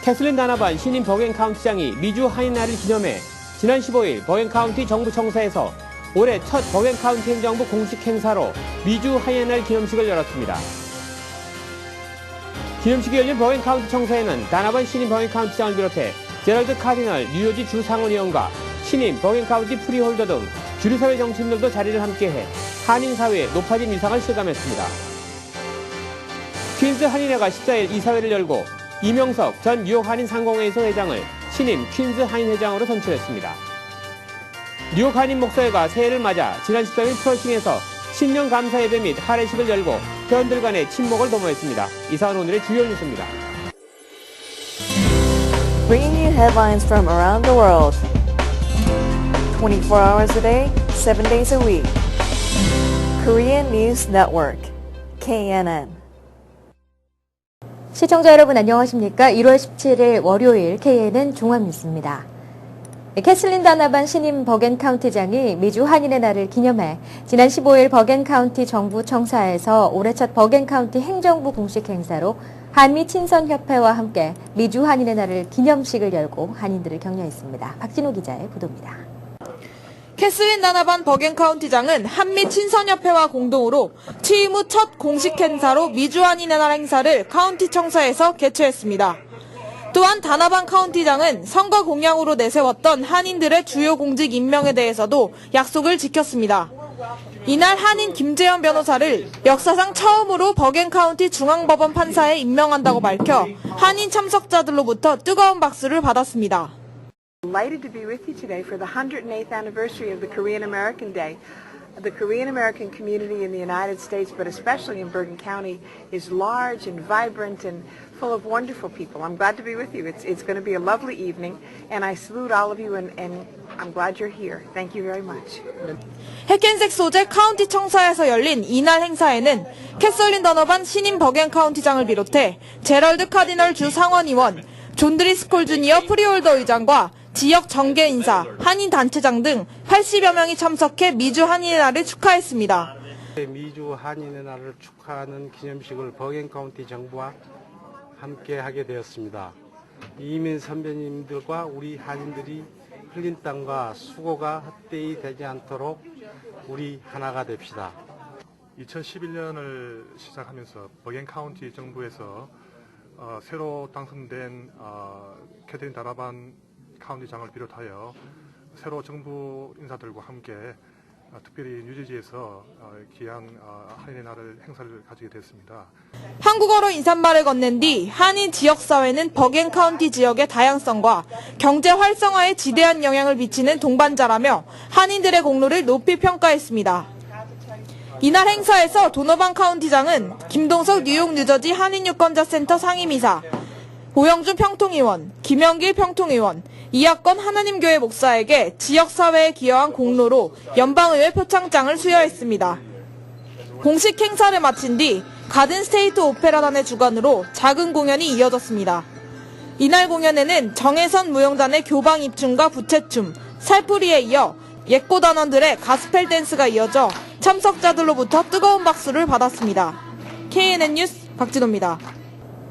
캐슬린 다나반 신임 버겐 카운티장이 미주 한인날을 기념해 지난 15일 버겐 카운티 정부 청사에서 올해 첫 버겐 카운티 행정부 공식 행사로 미주 한인날 기념식을 열었습니다. 기념식이 열린 버겐 카운티 청사에는 다나반 신임 버겐 카운티장을 비롯해 제럴드 카디널 뉴저지 주 상원의원과 신임 버겐 카운티 프리홀더 등 주류사회 정치인들도 자리를 함께해 한인사회의 높아진 위상을 실감했습니다. 퀸즈 한인회가 14일 이사회를 열고 이명석 전 뉴욕 한인 상공회의소 회장을 신임 퀸즈 한인 회장으로 선출했습니다. 뉴욕 한인 목사회가 새해를 맞아 지난 13일 프러싱에서 신년 감사 예배 및 할애식을 열고 회원들 간의 친목을 도모했습니다. 이상은 오늘의 주요 뉴스입니다. Bringing you headlines from around the world. 24 hours a day, 7 days a week. Korean News Network, KNN. 시청자 여러분 안녕하십니까? 1월 17일 월요일 KNN 종합뉴스입니다. 캐슬린 다나반 신임 버겐 카운티장이 미주 한인의 날을 기념해 지난 15일 버겐 카운티 정부 청사에서 올해 첫 버겐 카운티 행정부 공식 행사로 한미 친선협회와 함께 미주 한인의 날을 기념식을 열고 한인들을 격려했습니다. 박진호 기자의 보도입니다. 캐슬린 다나반 버겐 카운티장은 한미 친선협회와 공동으로 취임 후 첫 공식 행사로 미주 한인의 날 행사를 카운티 청사에서 개최했습니다. 또한 다나반 카운티장은 선거 공약으로 내세웠던 한인들의 주요 공직 임명에 대해서도 약속을 지켰습니다. 이날 한인 김재현 변호사를 역사상 처음으로 버겐 카운티 중앙법원 판사에 임명한다고 밝혀 한인 참석자들로부터 뜨거운 박수를 받았습니다. Delighted to be with you today for the 108th anniversary of the Korean American Day. The Korean American community in the United States, but especially in Bergen County, is large and vibrant and full of wonderful people. I'm glad to be with you. It's going to be a lovely evening, and I salute all of you, and I'm glad you're here. Thank you very much. 해켄색 소재 카운티 청사에서 열린 이날 행사에는 캐슬린 다나반 신임 버겐 카운티장을 비롯해 제럴드 카디널 주 상원의원, 존 드리스콜 주니어 프리홀더 의장과 지역 정계 인사, 한인 단체장 등 80여 명이 참석해 미주 한인의 날을 축하했습니다. 미주 한인의 날을 축하하는 기념식을 버겐 카운티 정부와 함께 하게 되었습니다. 이민 선배님들과 우리 한인들이 흘린 땀과 수고가 헛되이 되지 않도록 우리 하나가 됩시다. 2011년을 시작하면서 버겐 카운티 정부에서 새로 당선된 캐슬린 다나반 카운티장을 비롯하여 새로 정부 인사들과 함께 특별히 뉴저지에서 귀한 한인의 날을 행사를 가지게 됐습니다. 한국어로 인사말을 건넨 뒤 한인 지역사회는 버겐 카운티 지역의 다양성과 경제 활성화에 지대한 영향을 미치는 동반자라며 한인들의 공로를 높이 평가했습니다. 이날 행사에서 도노반 카운티장은 김동석 뉴욕 뉴저지 한인유권자센터 상임이사, 오영준 평통의원, 김영길 평통의원, 이학건 하나님교회 목사에게 지역사회에 기여한 공로로 연방의회 표창장을 수여했습니다. 공식 행사를 마친 뒤 가든 스테이트 오페라단의 주관으로 작은 공연이 이어졌습니다. 이날 공연에는 정혜선 무용단의 교방 입춤과 부채춤, 살풀이에 이어 예꼬 단원들의 가스펠 댄스가 이어져 참석자들로부터 뜨거운 박수를 받았습니다. KNN 뉴스 박진호입니다.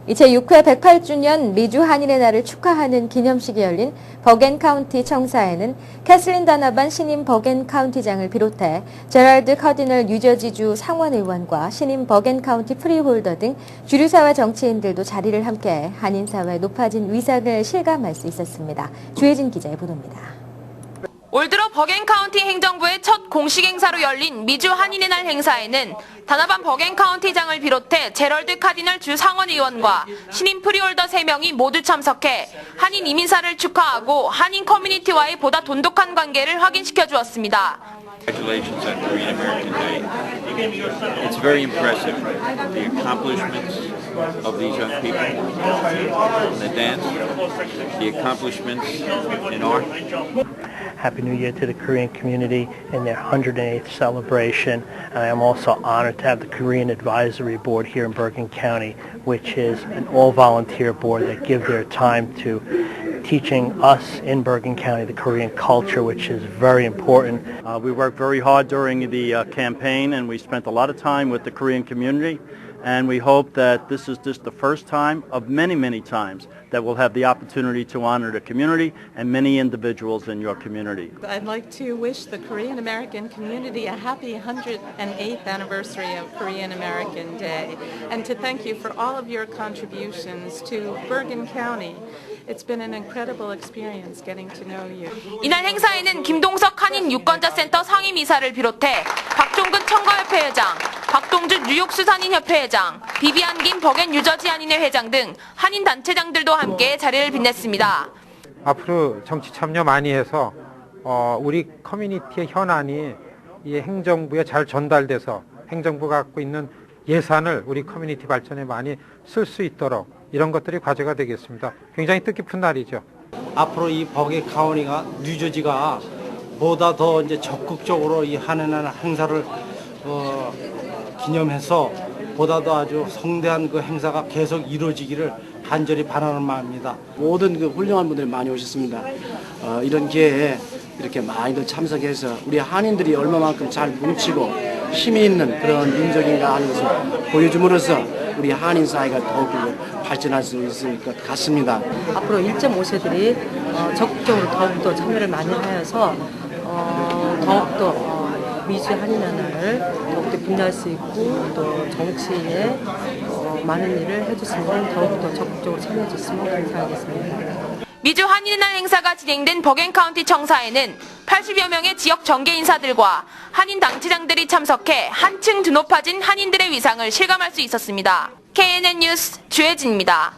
제6회 108주년 미주 한인의 날을 축하하는 기념식이 열린 버겐 카운티 청사에는 캐슬린 다나반 신임 버겐 카운티장을 비롯해 제럴드 카디널 뉴저지주 상원의원과 신임 버겐 카운티 프리홀더 등 주류사회 정치인들도 자리를 함께해 한인사회의 높아진 위상을 실감할 수 있었습니다. 주혜진 기자의 보도입니다. 올 들어 버겐 카운티 행정부의 첫 공식 행사로 열린 미주 한인의 날 행사에는 다나반 버겐 카운티장을 비롯해 제럴드 카디널 주 상원의원과 신임 프리홀더 3명이 모두 참석해 한인 이민사를 축하하고 한인 커뮤니티와의 보다 돈독한 관계를 확인시켜 주었습니다. Congratulations on Korean American Day. It's very impressive, the accomplishments of these young people in the dance, the accomplishments in art. Happy New Year to the Korean community in their 108th celebration. And I am also honored to have the Korean Advisory Board here in Bergen County, which is an all-volunteer board that give their time to teaching us in Bergen County the Korean culture, which is very important. We worked very hard during the campaign, and we spent a lot of time with the Korean community, And we hope that this is just the first time of many, many times that we'll have the opportunity to honor the community and many individuals in your community. I'd like to wish the Korean American community a happy 108th anniversary of Korean American Day, and to thank you for all of your contributions to Bergen County. It's been an incredible experience getting to know you. 이날 행사에는 김동석 한인 유권자센터 상임이사를 비롯해 박종근 청거협회 회장, 박동준 뉴욕수산인협회 회장, 비비안 김 버겐 뉴저지 한인회 회장 등 한인 단체장들도 함께 자리를 빛냈습니다. 앞으로 정치 참여 많이 해서 우리 커뮤니티의 현안이 이 행정부에 잘 전달돼서 행정부가 갖고 있는 예산을 우리 커뮤니티 발전에 많이 쓸 수 있도록 이런 것들이 과제가 되겠습니다. 굉장히 뜻깊은 날이죠. 앞으로 이 버겐 카운티가 뉴저지가 보다 더 이제 적극적으로 이 한인의 행사를 기념해서 보다 더 아주 성대한 그 행사가 계속 이루어지기를 간절히 바라는 마음입니다. 모든 그 훌륭한 분들이 많이 오셨습니다. 이런 기회에 이렇게 많이들 참석해서 우리 한인들이 얼마만큼 잘 뭉치고 힘이 있는 그런 민족인가 하는 것을 보여줌으로써 우리 한인 사회가 더욱 발전할 수 있을 것 같습니다. 앞으로 1.5세들이 적극적으로 더욱더 참여를 많이 하여서 더욱더 미주 한인연합을 더욱더 빛날 수 있고 또 정치에 많은 일을 해줬으면 더욱더 적극적으로 참여해줬으면 감사하겠습니다. 미주 한인의 행사가 진행된 버겐 카운티 청사에는 80여 명의 지역 정계 인사들과 한인 당체장들이 참석해 한층 드높아진 한인들의 위상을 실감할 수 있었습니다. KNN 뉴스 주혜진입니다.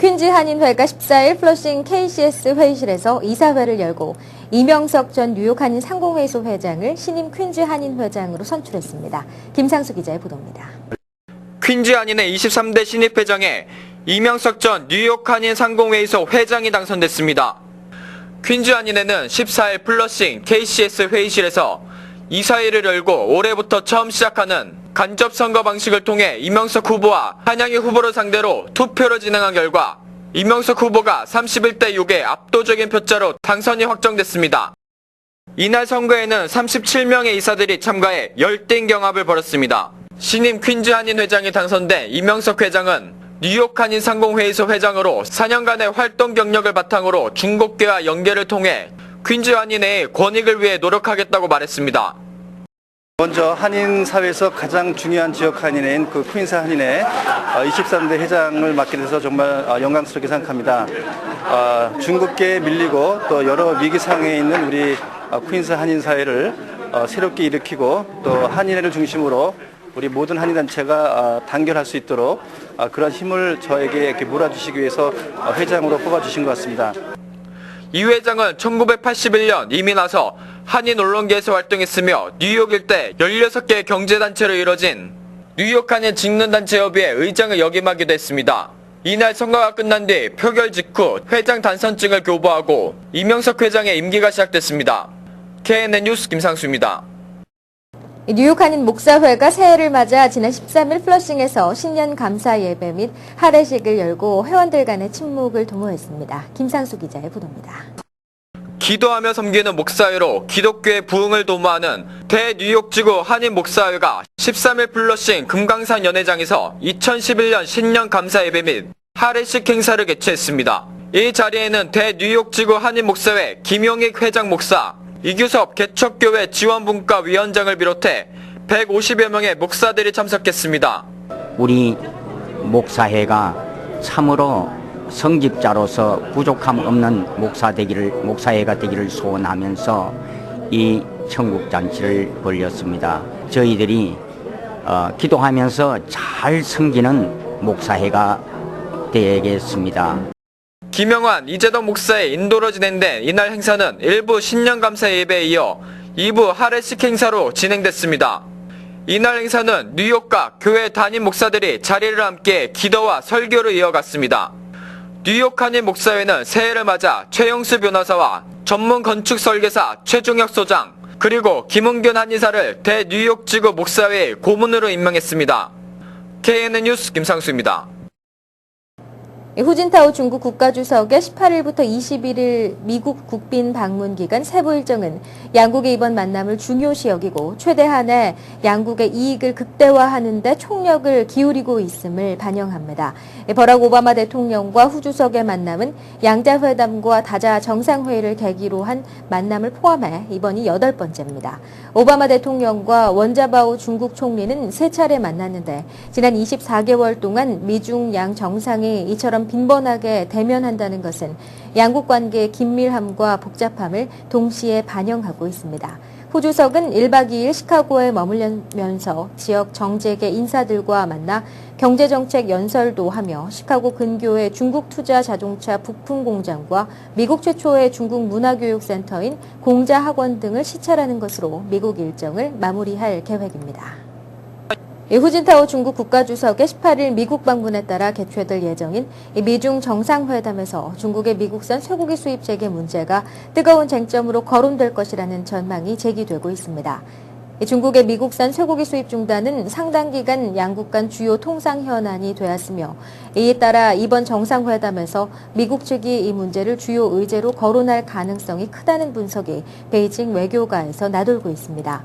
퀸즈 한인회가 14일 플러싱 KCS 회의실에서 이사회를 열고 이명석 전 뉴욕 한인 상공회의소 회장을 신임 퀸즈 한인 회장으로 선출했습니다. 김상수 기자의 보도입니다. 퀸즈 한인의 23대 신입 회장에 이명석 전 뉴욕 한인 상공회의소 회장이 당선됐습니다. 퀸즈 한인회는 14일 플러싱 KCS 회의실에서 이사회를 열고 올해부터 처음 시작하는 간접 선거 방식을 통해 이명석 후보와 한양희 후보를 상대로 투표를 진행한 결과 이명석 후보가 31대 6의 압도적인 표차로 당선이 확정됐습니다. 이날 선거에는 37명의 이사들이 참가해 열띤 경합을 벌였습니다. 신임 퀸즈 한인 회장이 당선된 이명석 회장은 뉴욕 한인 상공회의소 회장으로 4년간의 활동 경력을 바탕으로 중국계와 연계를 통해 퀸즈 한인회의 권익을 위해 노력하겠다고 말했습니다. 먼저 한인 사회에서 가장 중요한 지역 한인회인 그 퀸즈 한인회 23대 회장을 맡게 돼서 정말 영광스럽게 생각합니다. 중국계에 밀리고 또 여러 위기 상황에 있는 우리 퀸즈 한인 사회를 새롭게 일으키고 또 한인회를 중심으로 우리 모든 한인 단체가 단결할 수 있도록 그런 힘을 저에게 이렇게 몰아주시기 위해서 회장으로 뽑아주신 것 같습니다. 이 회장은 1981년 이민 와서 한인 언론계에서 활동했으며 뉴욕 일대 16개의 경제단체로 이뤄진 뉴욕 한인 직능단체협의회 의장을 역임하기도 했습니다. 이날 선거가 끝난 뒤 표결 직후 회장 당선증을 교부하고 이명석 회장의 임기가 시작됐습니다. KNN 뉴스 김상수입니다. 뉴욕 한인 목사회가 새해를 맞아 지난 13일 플러싱에서 신년 감사 예배 및 할례식을 열고 회원들 간의 친목을 도모했습니다. 김상수 기자의 보도입니다. 기도하며 섬기는 목사회로 기독교의 부흥을 도모하는 대뉴욕지구 한인 목사회가 13일 플러싱 금강산 연회장에서 2011년 신년 감사 예배 및 할례식 행사를 개최했습니다. 이 자리에는 대뉴욕지구 한인 목사회 김용익 회장 목사, 이규섭 개척교회 지원분과 위원장을 비롯해 150여 명의 목사들이 참석했습니다. 우리 목사회가 참으로 성직자로서 부족함 없는 목사회가 되기를 소원하면서 이 청국잔치를 벌였습니다. 저희들이 기도하면서 잘 섬기는 목사회가 되겠습니다. 김영환, 이재덕 목사의 인도로 진행된 이날 행사는 1부 신년감사 예배에 이어 2부 할례식 행사로 진행됐습니다. 이날 행사는 뉴욕과 교회 담임 목사들이 자리를 함께 기도와 설교를 이어갔습니다. 뉴욕 한인 목사회는 새해를 맞아 최영수 변호사와 전문 건축 설계사 최종혁 소장, 그리고 김은균 한의사를 대뉴욕지구 목사회의 고문으로 임명했습니다. KNN 뉴스 김상수입니다. 후진타오 중국 국가주석의 18일부터 21일 미국 국빈 방문 기간 세부 일정은 양국의 이번 만남을 중요시 여기고 최대한의 양국의 이익을 극대화하는 데 총력을 기울이고 있음을 반영합니다. 버락 오바마 대통령과 후 주석의 만남은 양자회담과 다자 정상회의를 계기로 한 만남을 포함해 이번이 8번째입니다. 오바마 대통령과 원자바오 중국 총리는 3차례 만났는데 지난 24개월 동안 미중 양 정상이 이처럼 빈번하게 대면한다는 것은 양국 관계의 긴밀함과 복잡함을 동시에 반영하고 있습니다. 후 주석은 1박 2일 시카고에 머물면서 지역 정재계 인사들과 만나 경제정책 연설도 하며 시카고 근교의 중국 투자 자동차 부품 공장과 미국 최초의 중국 문화교육센터인 공자학원 등을 시찰하는 것으로 미국 일정을 마무리할 계획입니다. 후진타오 중국 국가주석의 18일 미국 방문에 따라 개최될 예정인 미중 정상회담에서 중국의 미국산 쇠고기 수입 재개 문제가 뜨거운 쟁점으로 거론될 것이라는 전망이 제기되고 있습니다. 중국의 미국산 쇠고기 수입 중단은 상당 기간 양국 간 주요 통상 현안이 되었으며 이에 따라 이번 정상회담에서 미국 측이 이 문제를 주요 의제로 거론할 가능성이 크다는 분석이 베이징 외교가에서 나돌고 있습니다.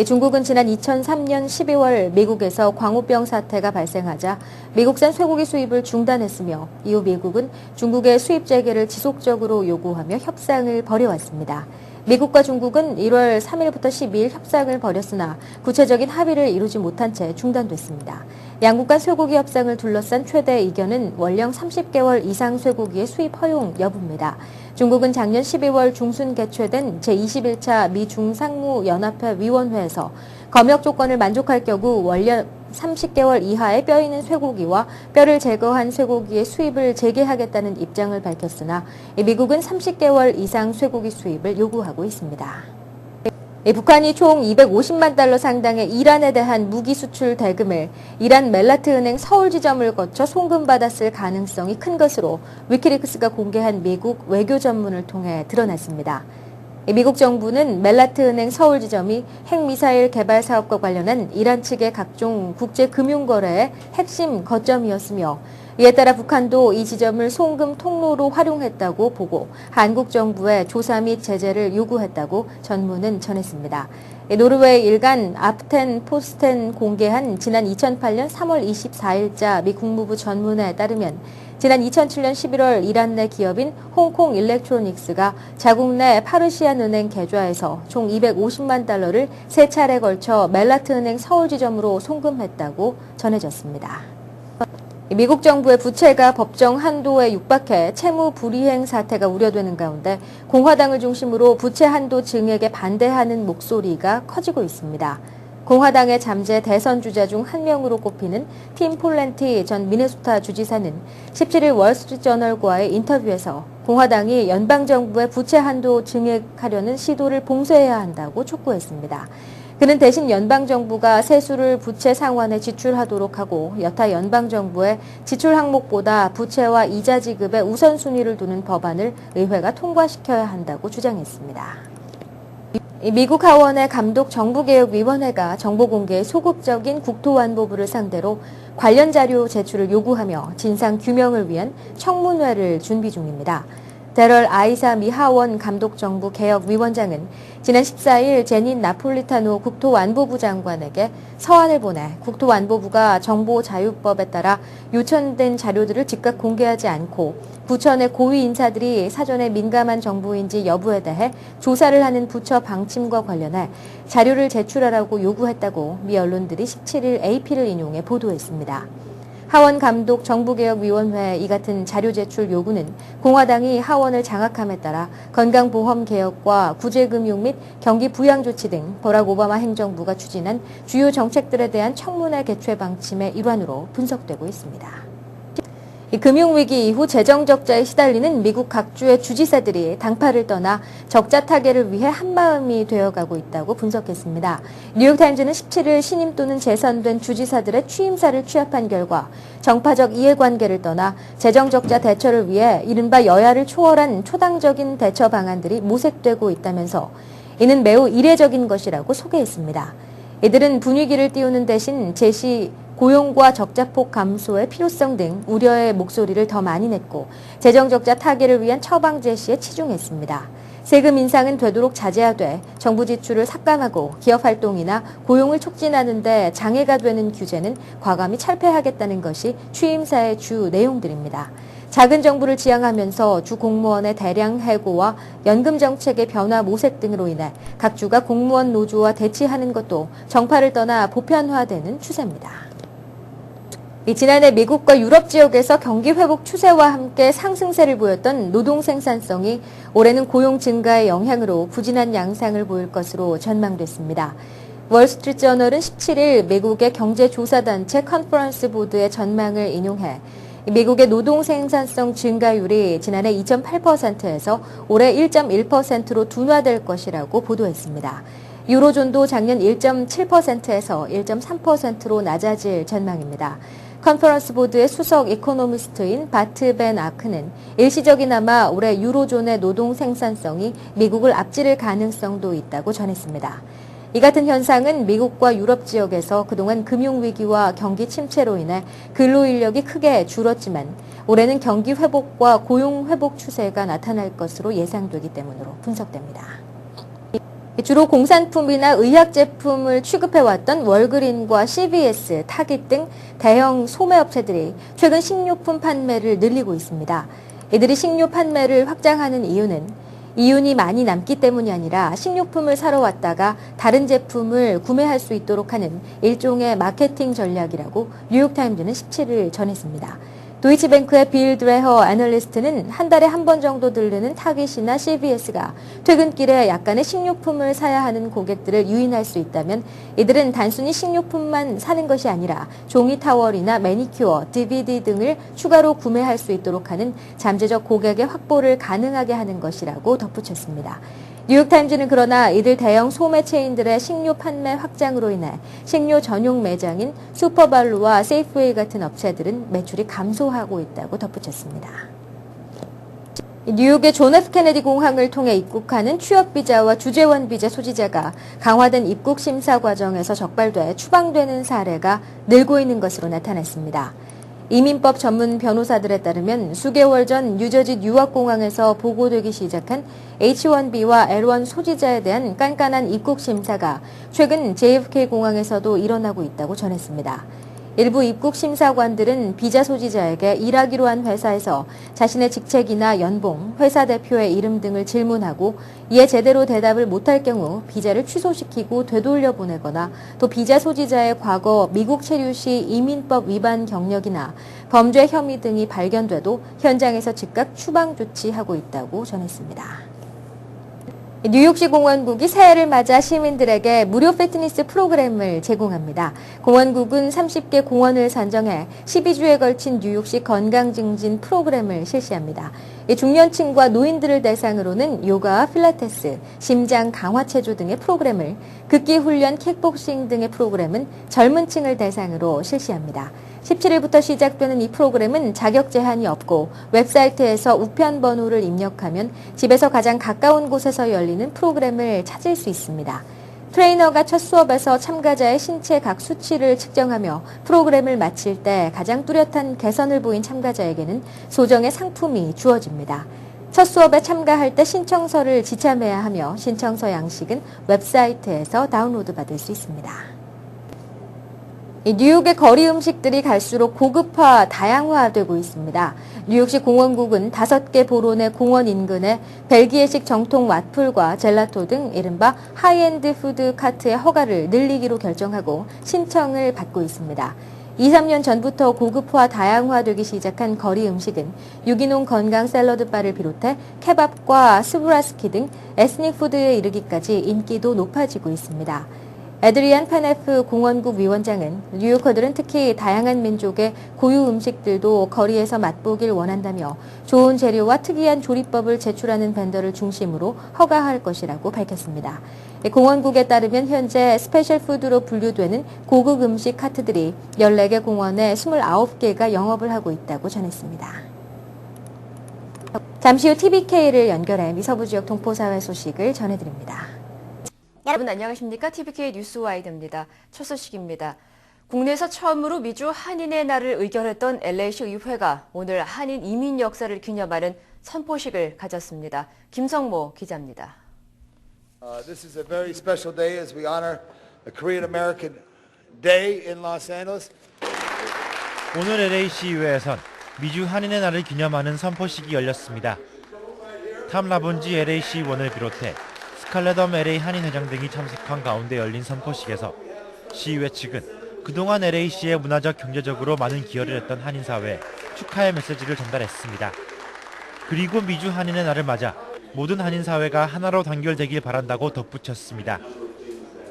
중국은 지난 2003년 12월 미국에서 광우병 사태가 발생하자 미국산 쇠고기 수입을 중단했으며 이후 미국은 중국의 수입 재개를 지속적으로 요구하며 협상을 벌여왔습니다. 미국과 중국은 1월 3일부터 12일 협상을 벌였으나 구체적인 합의를 이루지 못한 채 중단됐습니다. 양국 간 쇠고기 협상을 둘러싼 최대 이견은 원령 30개월 이상 쇠고기의 수입 허용 여부입니다. 중국은 작년 12월 중순 개최된 제21차 미중상무연합회 위원회에서 검역 조건을 만족할 경우 원령 30개월 이하의 뼈 있는 쇠고기와 뼈를 제거한 쇠고기의 수입을 재개하겠다는 입장을 밝혔으나 미국은 30개월 이상 쇠고기 수입을 요구하고 있습니다. 북한이 총 250만 달러 상당의 이란에 대한 무기 수출 대금을 이란 멜라트은행 서울 지점을 거쳐 송금받았을 가능성이 큰 것으로 위키리크스가 공개한 미국 외교 전문을 통해 드러났습니다. 미국 정부는 멜라트은행 서울 지점이 핵미사일 개발 사업과 관련한 이란 측의 각종 국제금융거래의 핵심 거점이었으며 이에 따라 북한도 이 지점을 송금 통로로 활용했다고 보고 한국 정부에 조사 및 제재를 요구했다고 전문은 전했습니다. 노르웨이 일간 아프텐 포스텐 공개한 지난 2008년 3월 24일자 미 국무부 전문에 따르면 지난 2007년 11월 이란 내 기업인 홍콩 일렉트로닉스가 자국 내 파르시안 은행 계좌에서 총 250만 달러를 3차례 걸쳐 멜라트 은행 서울 지점으로 송금했다고 전해졌습니다. 미국 정부의 부채가 법정 한도에 육박해 채무 불이행 사태가 우려되는 가운데 공화당을 중심으로 부채 한도 증액에 반대하는 목소리가 커지고 있습니다. 공화당의 잠재 대선 주자 중 한 명으로 꼽히는 팀 폴렌티 전 미네소타 주지사는 17일 월스트리트저널과의 인터뷰에서 공화당이 연방정부의 부채 한도 증액하려는 시도를 봉쇄해야 한다고 촉구했습니다. 그는 대신 연방정부가 세수를 부채 상환에 지출하도록 하고 여타 연방정부의 지출 항목보다 부채와 이자 지급에 우선순위를 두는 법안을 의회가 통과시켜야 한다고 주장했습니다. 미국 하원의 감독정부개혁위원회가 정보공개에 소극적인 국토안보부를 상대로 관련 자료 제출을 요구하며 진상규명을 위한 청문회를 준비 중입니다. 데럴 아이사 미 하원 감독정부개혁위원장은 지난 14일 제닌 나폴리타노 국토안보부 장관에게 서한을 보내 국토안보부가 정보자유법에 따라 요청된 자료들을 즉각 공개하지 않고 부처 내 고위 인사들이 사전에 민감한 정보인지 여부에 대해 조사를 하는 부처 방침과 관련해 자료를 제출하라고 요구했다고 미 언론들이 17일 AP를 인용해 보도했습니다. 하원 감독 정부개혁위원회의 이 같은 자료 제출 요구는 공화당이 하원을 장악함에 따라 건강보험 개혁과 구제금융 및 경기 부양 조치 등 버락 오바마 행정부가 추진한 주요 정책들에 대한 청문회 개최 방침의 일환으로 분석되고 있습니다. 이 금융위기 이후 재정 적자에 시달리는 미국 각주의 주지사들이 당파를 떠나 적자 타개를 위해 한마음이 되어가고 있다고 분석했습니다. 뉴욕타임즈는 17일 신임 또는 재선된 주지사들의 취임사를 취합한 결과 정파적 이해관계를 떠나 재정 적자 대처를 위해 이른바 여야를 초월한 초당적인 대처 방안들이 모색되고 있다면서 이는 매우 이례적인 것이라고 소개했습니다. 이들은 분위기를 띄우는 대신 제시 고용과 적자폭 감소의 필요성 등 우려의 목소리를 더 많이 냈고 재정 적자 타개를 위한 처방 제시에 치중했습니다. 세금 인상은 되도록 자제하되 정부 지출을 삭감하고 기업 활동이나 고용을 촉진하는 데 장애가 되는 규제는 과감히 철폐하겠다는 것이 취임사의 주 내용들입니다. 작은 정부를 지향하면서 주 공무원의 대량 해고와 연금 정책의 변화 모색 등으로 인해 각 주가 공무원 노조와 대치하는 것도 정파를 떠나 보편화되는 추세입니다. 지난해 미국과 유럽 지역에서 경기 회복 추세와 함께 상승세를 보였던 노동 생산성이 올해는 고용 증가의 영향으로 부진한 양상을 보일 것으로 전망됐습니다. 월스트리트저널은 17일 미국의 경제조사단체 컨퍼런스 보드의 전망을 인용해 미국의 노동 생산성 증가율이 지난해 2.8%에서 올해 1.1%로 둔화될 것이라고 보도했습니다. 유로존도 작년 1.7%에서 1.3%로 낮아질 전망입니다. 컨퍼런스 보드의 수석 이코노미스트인 바트 벤 아크는 일시적이나마 올해 유로존의 노동 생산성이 미국을 앞지를 가능성도 있다고 전했습니다. 이 같은 현상은 미국과 유럽 지역에서 그동안 금융위기와 경기 침체로 인해 근로인력이 크게 줄었지만 올해는 경기 회복과 고용 회복 추세가 나타날 것으로 예상되기 때문으로 분석됩니다. 주로 공산품이나 의약 제품을 취급해왔던 월그린과 CVS, 타깃 등 대형 소매업체들이 최근 식료품 판매를 늘리고 있습니다. 이들이 식료 판매를 확장하는 이윤이 많이 남기 때문이 아니라 식료품을 사러 왔다가 다른 제품을 구매할 수 있도록 하는 일종의 마케팅 전략이라고 뉴욕타임즈는 17일 전했습니다. 도이치뱅크의 빌 드레허 애널리스트는 한 달에 한 번 정도 들르는 타깃이나 CVS가 퇴근길에 약간의 식료품을 사야 하는 고객들을 유인할 수 있다면 이들은 단순히 식료품만 사는 것이 아니라 종이 타월이나 매니큐어, DVD 등을 추가로 구매할 수 있도록 하는 잠재적 고객의 확보를 가능하게 하는 것이라고 덧붙였습니다. 뉴욕타임즈는 그러나 이들 대형 소매 체인들의 식료 판매 확장으로 인해 식료 전용 매장인 슈퍼발루와 세이프웨이 같은 업체들은 매출이 감소하고 있다고 덧붙였습니다. 뉴욕의 존 F 케네디 공항을 통해 입국하는 취업비자와 주재원 비자 소지자가 강화된 입국 심사 과정에서 적발돼 추방되는 사례가 늘고 있는 것으로 나타났습니다. 이민법 전문 변호사들에 따르면 수개월 전 뉴저지 뉴워크공항에서 보고되기 시작한 H-1B와 L-1 소지자에 대한 깐깐한 입국 심사가 최근 JFK 공항에서도 일어나고 있다고 전했습니다. 일부 입국 심사관들은 비자 소지자에게 일하기로 한 회사에서 자신의 직책이나 연봉, 회사 대표의 이름 등을 질문하고 이에 제대로 대답을 못할 경우 비자를 취소시키고 되돌려 보내거나 또 비자 소지자의 과거 미국 체류 시 이민법 위반 경력이나 범죄 혐의 등이 발견돼도 현장에서 즉각 추방 조치하고 있다고 전했습니다. 뉴욕시 공원국이 새해를 맞아 시민들에게 무료 피트니스 프로그램을 제공합니다. 공원국은 30개 공원을 선정해 12주에 걸친 뉴욕시 건강 증진 프로그램을 실시합니다. 중년층과 노인들을 대상으로는 요가, 필라테스, 심장 강화 체조 등의 프로그램을, 극기 훈련, 킥복싱 등의 프로그램은 젊은 층을 대상으로 실시합니다. 17일부터 시작되는 이 프로그램은 자격 제한이 없고 웹사이트에서 우편 번호를 입력하면 집에서 가장 가까운 곳에서 열리는 프로그램을 찾을 수 있습니다. 트레이너가 첫 수업에서 참가자의 신체 각 수치를 측정하며 프로그램을 마칠 때 가장 뚜렷한 개선을 보인 참가자에게는 소정의 상품이 주어집니다. 첫 수업에 참가할 때 신청서를 지참해야 하며 신청서 양식은 웹사이트에서 다운로드 받을 수 있습니다. 뉴욕의 거리 음식들이 갈수록 고급화, 다양화되고 있습니다. 뉴욕시 공원국은 5개 보론의 공원 인근에 벨기에식 정통 와플과 젤라토 등 이른바 하이엔드 푸드 카트의 허가를 늘리기로 결정하고 신청을 받고 있습니다. 2-3년 전부터 고급화, 다양화되기 시작한 거리 음식은 유기농 건강 샐러드바를 비롯해 케밥과 스브라스키 등 에스닉 푸드에 이르기까지 인기도 높아지고 있습니다. 에드리안 파네프 공원국 위원장은 뉴요커들은 특히 다양한 민족의 고유 음식들도 거리에서 맛보길 원한다며 좋은 재료와 특이한 조리법을 제출하는 벤더를 중심으로 허가할 것이라고 밝혔습니다. 공원국에 따르면 현재 스페셜 푸드로 분류되는 고급 음식 카트들이 14개 공원에 29개가 영업을 하고 있다고 전했습니다. 잠시 후 TBK를 연결해 미서부 지역 동포사회 소식을 전해드립니다. 여러분 안녕하십니까? TBK 뉴스와이드입니다. 첫 소식입니다. 국내에서 처음으로 미주 한인의 날을 의결했던 LA시 의회가 오늘 한인 이민 역사를 기념하는 선포식을 가졌습니다. 김성모 기자입니다. This is a very special day as we honor the Korean American Day in Los Angeles. 오늘 LA시 의회에선 미주 한인의 날을 기념하는 선포식이 열렸습니다. 탐 라본지 LA시 의원을 비롯해 스칼렛엄 LA 한인 회장 등이 참석한 가운데 열린 선포식에서 시의회 측은 그동안 LA시에 문화적, 경제적으로 많은 기여를 했던 한인사회에 축하의 메시지를 전달했습니다. 그리고 미주 한인의 날을 맞아 모든 한인사회가 하나로 단결되길 바란다고 덧붙였습니다.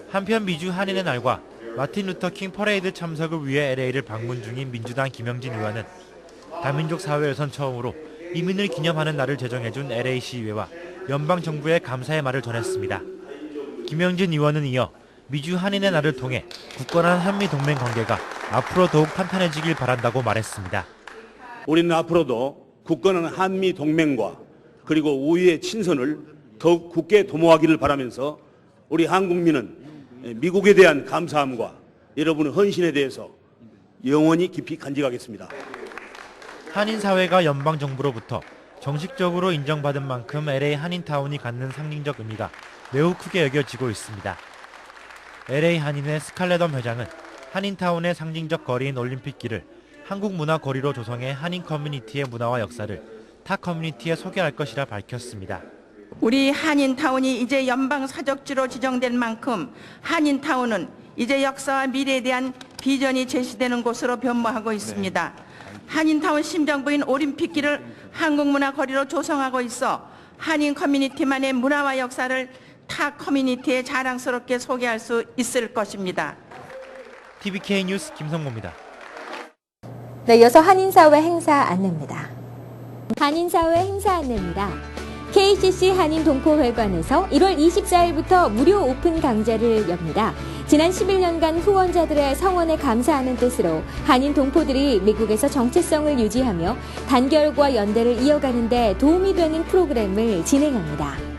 한편 미주 한인의 날과 마틴 루터 킹 퍼레이드 참석을 위해 LA를 방문 중인 민주당 김영진 의원은 다민족 사회에선 처음으로 이민을 기념하는 날을 제정해준 LA시의회와 연방정부에 감사의 말을 전했습니다. 김영진 의원은 이어 미주 한인의 날을 통해 굳건한 한미동맹 관계가 앞으로 더욱 탄탄해지길 바란다고 말했습니다. 우리는 앞으로도 굳건한 한미동맹과 그리고 우위의 친선을 더욱 굳게 도모하기를 바라면서 우리 한국민은 미국에 대한 감사함과 여러분의 헌신에 대해서 영원히 깊이 간직하겠습니다. 한인사회가 연방정부로부터 정식적으로 인정받은 만큼 LA 한인타운이 갖는 상징적 의미가 매우 크게 여겨지고 있습니다. LA 한인회 스칼렛엄 회장은 한인타운의 상징적 거리인 올림픽길을 한국 문화 거리로 조성해 한인 커뮤니티의 문화와 역사를 타 커뮤니티에 소개할 것이라 밝혔습니다. 우리 한인타운이 이제 연방 사적지로 지정된 만큼 한인타운은 이제 역사와 미래에 대한 비전이 제시되는 곳으로 변모하고 있습니다. 한인타운 심정부인 올림픽길을 한국 문화 거리로 조성하고 있어 한인 커뮤니티만의 문화와 역사를 타 커뮤니티에 자랑스럽게 소개할 수 있을 것입니다. TVK 뉴스 김성모입니다. 네, 이어서 한인사회 행사 안내입니다. 한인사회 행사 안내입니다. KCC 한인동포회관에서 1월 24일부터 무료 오픈 강좌를 엽니다. 지난 11년간 후원자들의 성원에 감사하는 뜻으로 한인 동포들이 미국에서 정체성을 유지하며 단결과 연대를 이어가는 데 도움이 되는 프로그램을 진행합니다.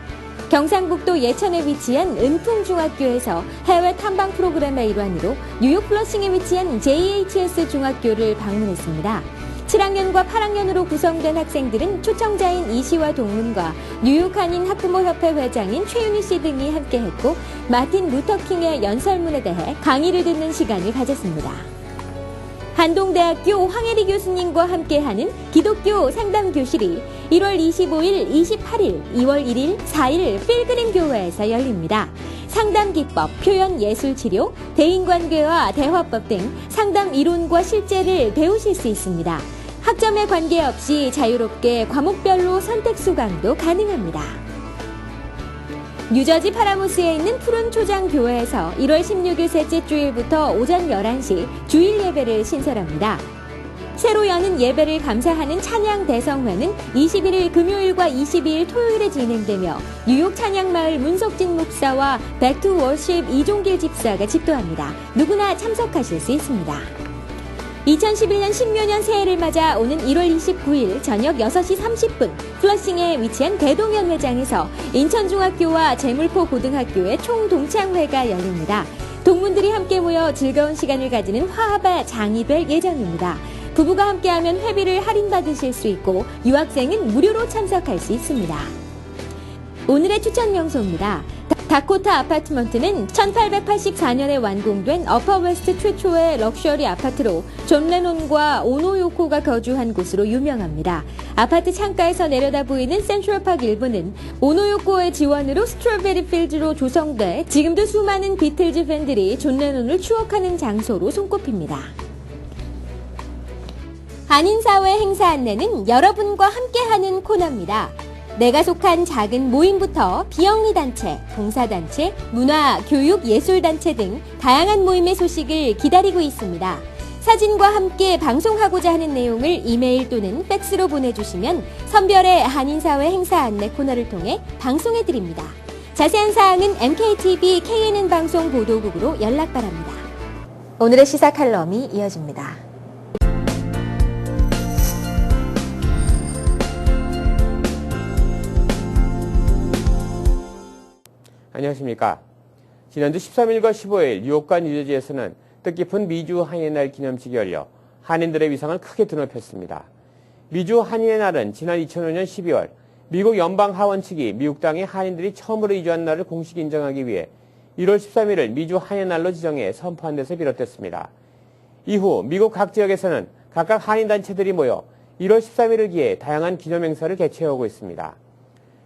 경상북도 예천에 위치한 은풍중학교에서 해외 탐방 프로그램의 일환으로 뉴욕 플러싱에 위치한 JHS 중학교를 방문했습니다. 7학년과 8학년으로 구성된 학생들은 초청자인 이시와 동문과 뉴욕 한인 학부모협회 회장인 최윤희 씨 등이 함께했고 마틴 루터킹의 연설문에 대해 강의를 듣는 시간을 가졌습니다. 한동대학교 황혜리 교수님과 함께하는 기독교 상담교실이 1월 25일, 28일, 2월 1일, 4일 필그림 교회에서 열립니다. 상담 기법, 표현 예술 치료, 대인관계와 대화법 등 상담 이론과 실제를 배우실 수 있습니다. 학점에 관계없이 자유롭게 과목별로 선택 수강도 가능합니다. 뉴저지 파라모스에 있는 푸른 초장 교회에서 1월 16일 셋째 주일부터 오전 11시 주일 예배를 신설합니다. 새로 여는 예배를 감사하는 찬양 대성회는 21일 금요일과 22일 토요일에 진행되며 뉴욕 찬양마을 문석진 목사와 백투 월십 이종길 집사가 집도합니다. 누구나 참석하실 수 있습니다. 2011년 신묘년 새해를 맞아 오는 1월 29일 저녁 6시 30분 플러싱에 위치한 대동현 회장에서 인천중학교와 제물포 고등학교의 총동창회가 열립니다. 동문들이 함께 모여 즐거운 시간을 가지는 화합의 장이 될 예정입니다. 부부가 함께하면 회비를 할인받으실 수 있고 유학생은 무료로 참석할 수 있습니다. 오늘의 추천 명소입니다. 다코타 아파트먼트는 1884년에 완공된 어퍼웨스트 최초의 럭셔리 아파트로 존 레논과 오노요코가 거주한 곳으로 유명합니다. 아파트 창가에서 내려다 보이는 센트럴파크 일부는 오노요코의 지원으로 스트로베리 필드로 조성돼 지금도 수많은 비틀즈 팬들이 존 레논을 추억하는 장소로 손꼽힙니다. 한인사회 행사 안내는 여러분과 함께하는 코너입니다. 내가 속한 작은 모임부터 비영리단체, 봉사단체, 문화, 교육, 예술단체 등 다양한 모임의 소식을 기다리고 있습니다. 사진과 함께 방송하고자 하는 내용을 이메일 또는 팩스로 보내주시면 선별의 한인사회 행사 안내 코너를 통해 방송해드립니다. 자세한 사항은 MKTV KNN 방송 보도국으로 연락 바랍니다. 오늘의 시사 칼럼이 이어집니다. 안녕하십니까. 지난주 13일과 15일 뉴욕과 뉴저지에서는 뜻깊은 미주 한인의 날 기념식이 열려 한인들의 위상을 크게 드높였습니다. 미주 한인의 날은 지난 2005년 12월 미국 연방 하원 측이 미국 땅에 한인들이 처음으로 이주한 날을 공식 인정하기 위해 1월 13일을 미주 한인의 날로 지정해 선포한 데서 비롯됐습니다. 이후 미국 각 지역에서는 각각 한인단체들이 모여 1월 13일을 기해 다양한 기념행사를 개최하고 있습니다.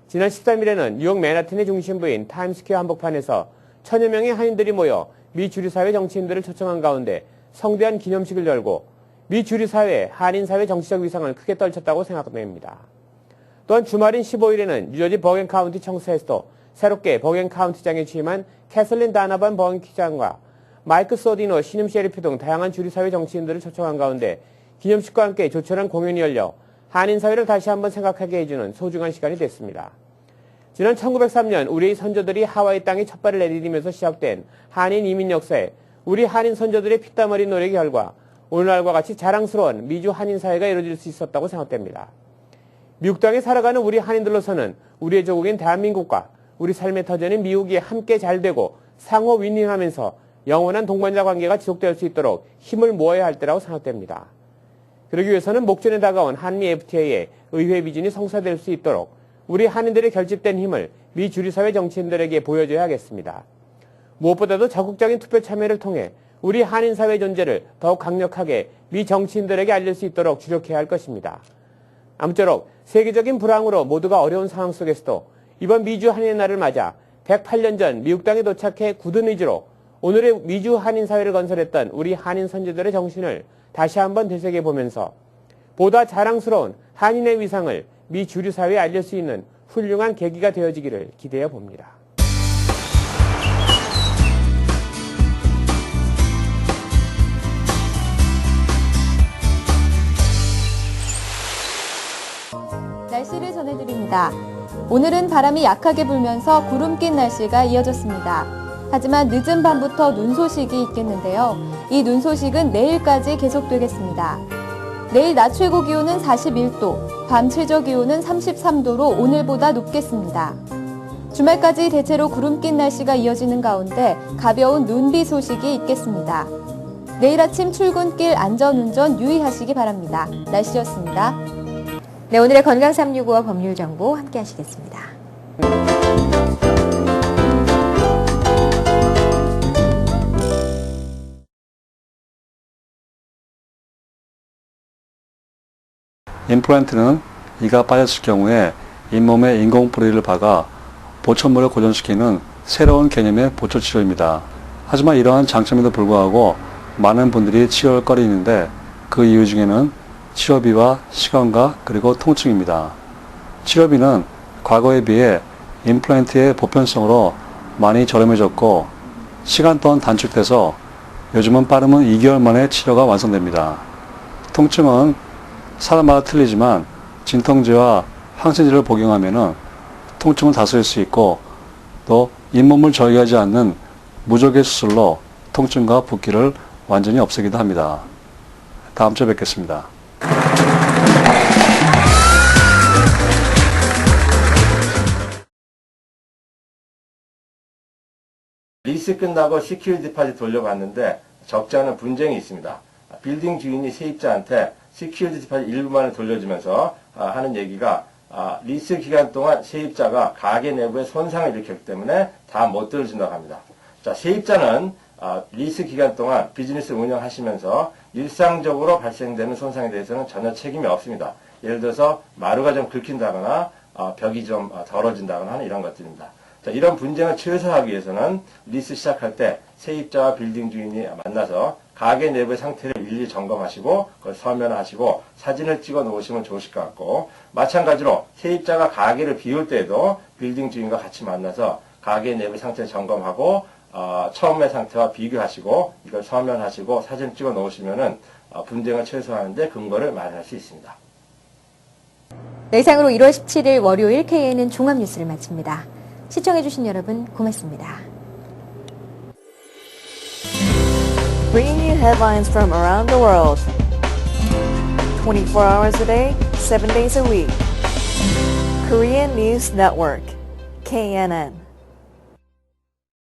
지난 13일에는 뉴욕 맨하튼의 중심부인 타임스퀘어 한복판에서 1000여 명의 한인들이 모여 미 주류사회 정치인들을 초청한 가운데 성대한 기념식을 열고 미 주류사회, 한인사회 정치적 위상을 크게 떨쳤다고 생각됩니다. 또한 주말인 15일에는 뉴저지 버겐 카운티 청사에서도 새롭게 버겐 카운티장에 취임한 캐슬린 다나반 버겐 기장과 마이크 소디노 신임 셰리프 등 다양한 주류사회 정치인들을 초청한 가운데 기념식과 함께 조촐한 공연이 열려 한인사회를 다시 한번 생각하게 해주는 소중한 시간이 됐습니다. 지난 1903년 우리의 선조들이 하와이 땅에 첫 발을 내디디면서 시작된 한인 이민 역사에 우리 한인 선조들의 피땀 흘린 노력의 결과 오늘날과 같이 자랑스러운 미주 한인사회가 이루어질 수 있었다고 생각됩니다. 미국 땅에 살아가는 우리 한인들로서는 우리의 조국인 대한민국과 우리 삶의 터전인 미국이 함께 잘되고 상호 윈윈하면서 영원한 동반자 관계가 지속될 수 있도록 힘을 모아야 할 때라고 생각됩니다. 그러기 위해서는 목전에 다가온 한미 FTA의 의회 비준이 성사될 수 있도록 우리 한인들의 결집된 힘을 미 주류사회 정치인들에게 보여줘야 하겠습니다. 무엇보다도 적극적인 투표 참여를 통해 우리 한인사회 존재를 더욱 강력하게 미 정치인들에게 알릴 수 있도록 주력해야 할 것입니다. 아무쪼록 세계적인 불황으로 모두가 어려운 상황 속에서도 이번 미주 한인의 날을 맞아 108년 전 미국 땅에 도착해 굳은 의지로 오늘의 미주 한인사회를 건설했던 우리 한인 선조들의 정신을 다시 한번 되새겨보면서 보다 자랑스러운 한인의 위상을 미 주류사회에 알릴 수 있는 훌륭한 계기가 되어지기를 기대해 봅니다. 날씨를 전해드립니다. 오늘은 바람이 약하게 불면서 구름 낀 날씨가 이어졌습니다. 하지만 늦은 밤부터 눈 소식이 있겠는데요. 이 눈 소식은 내일까지 계속되겠습니다. 내일 낮 최고 기온은 41도, 밤 최저 기온은 33도로 오늘보다 높겠습니다. 주말까지 대체로 구름 낀 날씨가 이어지는 가운데 가벼운 눈비 소식이 있겠습니다. 내일 아침 출근길 안전운전 유의하시기 바랍니다. 날씨였습니다. 네, 오늘의 건강 365와 법률 정보 함께 하시겠습니다. 임플란트는 이가 빠졌을 경우에 잇몸에 인공뿌리를 박아 보천물을 고정시키는 새로운 개념의 보초치료입니다. 하지만 이러한 장점에도 불구하고 많은 분들이 치료를 꺼리는데 그 이유 중에는 치료비와 시간과 그리고 통증입니다. 치료비는 과거에 비해 임플란트의 보편성으로 많이 저렴해졌고 시간 또한 단축돼서 요즘은 빠르면 2개월 만에 치료가 완성됩니다. 통증은 사람마다 틀리지만 진통제와 항생제를 복용하면 통증을 다스릴 수 있고 또 잇몸을 저기하지 않는 무적의 수술로 통증과 붓기를 완전히 없애기도 합니다. 다음 주에 뵙겠습니다. 리스 끝나고 시큐리티 디파짓 돌려봤는데 적지 않은 분쟁이 있습니다. 빌딩 주인이 세입자한테 시큐리티 디파짓 일부만을 돌려주면서 하는 얘기가 리스 기간 동안 세입자가 가게 내부에 손상을 일으켰기 때문에 다 못 들어준다고 합니다. 자, 세입자는 리스 기간 동안 비즈니스 운영하시면서 일상적으로 발생되는 손상에 대해서는 전혀 책임이 없습니다. 예를 들어서 마루가 좀 긁힌다거나 벽이 좀 더러진다거나 하는 이런 것들입니다. 자, 이런 분쟁을 최소화하기 위해서는 리스 시작할 때 세입자와 빌딩 주인이 만나서 가게 내부의 상태를 일일이 점검하시고 그걸 서면하시고 사진을 찍어 놓으시면 좋으실 것 같고, 마찬가지로 세입자가 가게를 비울 때에도 빌딩 주인과 같이 만나서 가게 내부의 상태를 점검하고 처음의 상태와 비교하시고 이걸 서면하시고 사진 찍어 놓으시면은 분쟁을 최소화하는데 근거를 마련할 수 있습니다. 네, 이상으로 1월 17일 월요일 KNN 종합 뉴스를 마칩니다. 시청해주신 여러분 고맙습니다. Bringing you headlines from around the world. 24 hours a day, 7 days a week. Korean News Network, KNN.